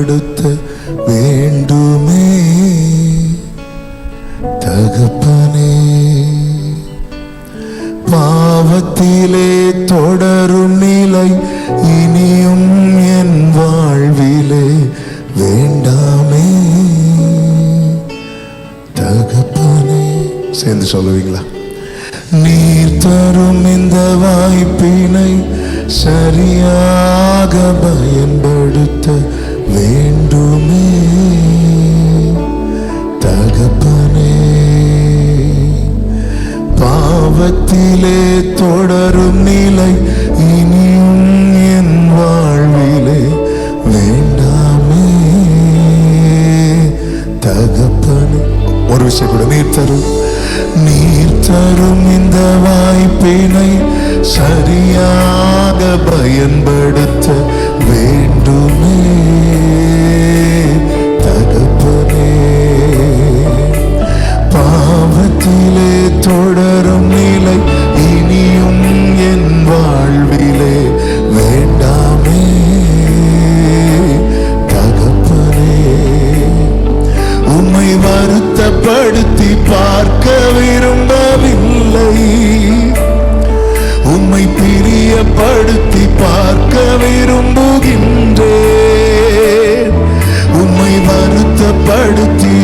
பயன்படுத்த வேண்டுமே தகப்பனே. பாவத்திலே தொடரும் நிலை இனியும் என் வாழ்விலே வேண்டாமே தகப்பனே. சேர்ந்து சொல்லுவீங்களா? நீர் தரும் இந்த வாய்ப்பினை சரியாக பயன்படுத்த வேண்டுமே தகப்பனே. பாவத்திலே தொடரும் நிலை இனியும் என் வாழ்விலே வேண்டாமே தகப்பனே. ஒரு விஷயம் கூட, நீர் தரும் இந்த வாய்ப்பினை சரியாக பயன்படுத்த வேண்டுமே தகப்பனே. பாவத்திலே தொடரும் நிலை இனியும் என் வாழ்விலே வேண்டாமே தகப்பனே. உம்மை வருத்தப்படுத்தி பார்க்க விரும்பவில்லை, உம்மை பிரியப்படுத்தி பார்க்க விரும்புகின்றேன். உம்மை வருத்தப்படுத்தி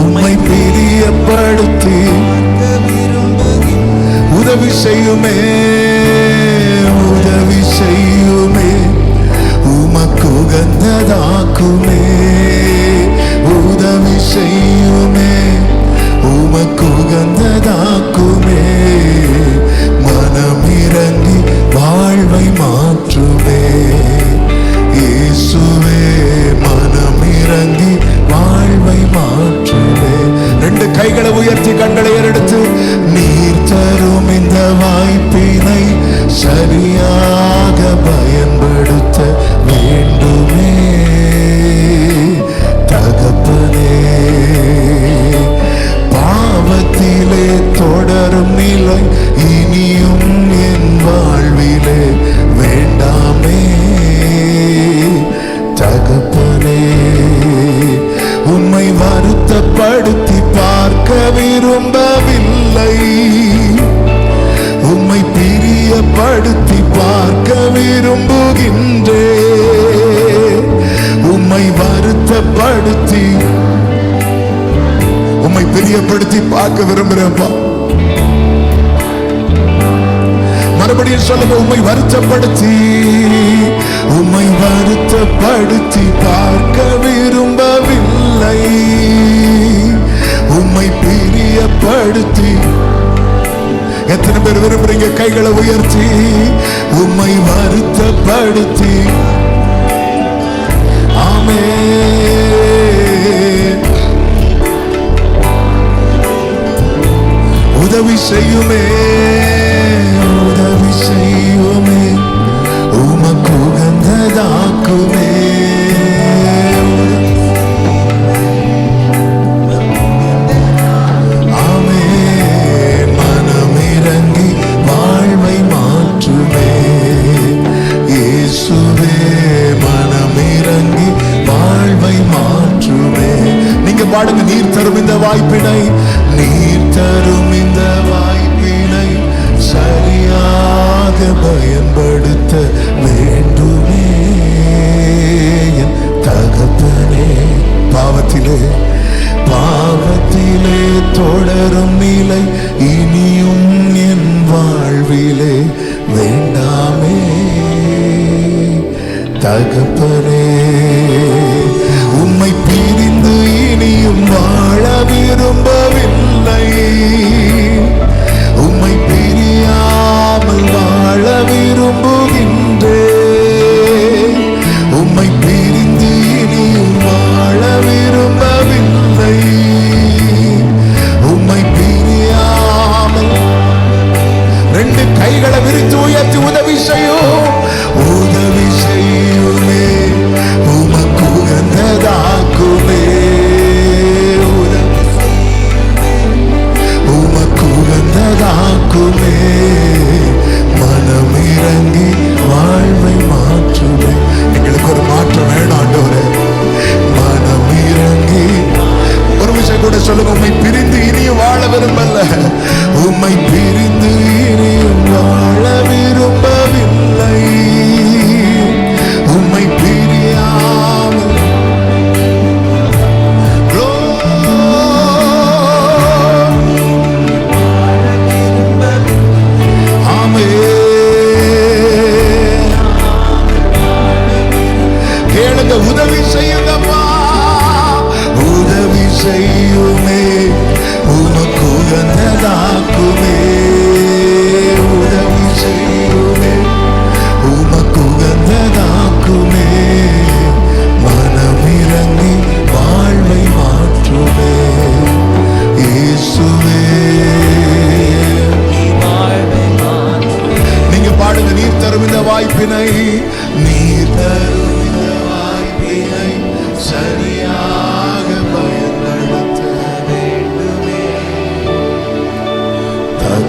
உம்மை பிரியப்படுத்தி உதவி செய்யுமே, உதவி செய்யுமே, உமக்கு உகந்ததாக்குமே. உதவி செய்யுமே, உமக்கு உகந்ததாக்குமே. மனமிரங்கி வாழ்வை மாற்றுமே இயேசுவே, மனமிரங்கி வாழ்வை மாற்றுமே. ரெண்டு கைகளை உயர்த்தி கண்களை ஏறெடுத்து, நீர் தரும் இந்த வாய்ப்பினை சரியாக பயன்படுத்த வேண்டுமே தகப்பனே. பாவத்திலே தொடரும் நிலை இனியும் என் வாழ்விலே வேண்டாமே தகப்பனே. உம்மை வருத்தப்படுத்தி பார்க்க விரும்பவில்லை, உம்மை பிரியப்படுத்தி பார்க்க விரும்புகின்றேன். உம்மை வருத்தப்படுத்தி உம்மை பிரியப்படுத்தி பார்க்க விரும்புகிறேன்ப்பா. மறுபடியும் சொல்லுங்க, உம்மை வருத்தப்படுத்தி உம்மை வருத்தப்படுத்தி பார்க்க விரும்பவில்லை, உம்மை பிரியப்படுத்தி. எத்தனை பேர் விரும்புறீங்க? கைகளை உயர்த்தி. உம்மை வருத்தப்படுத்தி. ஆமென். உதவி செய்யுமே, உதவி செய்யுமே, உமக்கு உகந்ததாக்குமே. ஆமென். மனமிரங்கி வாழ்வை மாற்றுமே இயேசுவே, மனமிரங்கி வாழ்வை மாற்றுமே. நீங்க பாடுங்க, நீர் தரும் இந்த வாய்ப்பினை, நீர் தரும் இந்த வாய்ப்பினை சரியாக பயன்படுத்த வேண்டுமே என் தகப்பனே. பாவத்திலே தொடரும் நிலை இனியும் என் வாழ்விலே வேண்டாமே தகப்பனே. உம்மை பிரிந்து இனியும் வாழ விரும்பவில்லை, உம்மை பிரியாமல் வாழ விரும்புகின்றேன். உம்மை பிரிந்து இனியும் வாழ விரும்பவில்லை, உம்மை பிரியாமல். ரெண்டு கைகளை விரித்து உயர்த்தி உதவி செய்யும், உதவி செய்யுமே, உமக்கு உகந்ததாக்குமே. உமக்கு உகந்ததாக்குமே. மனமிரங்கி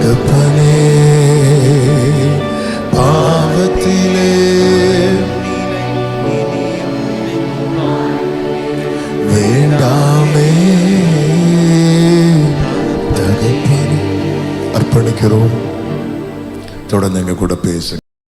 தகப்பனே பாவத்திலே வேண்டாமே தகப்பனே அர்ப்பணிக்கிறோம். தொடர்ந்து எங்க கூட பேசுங்க.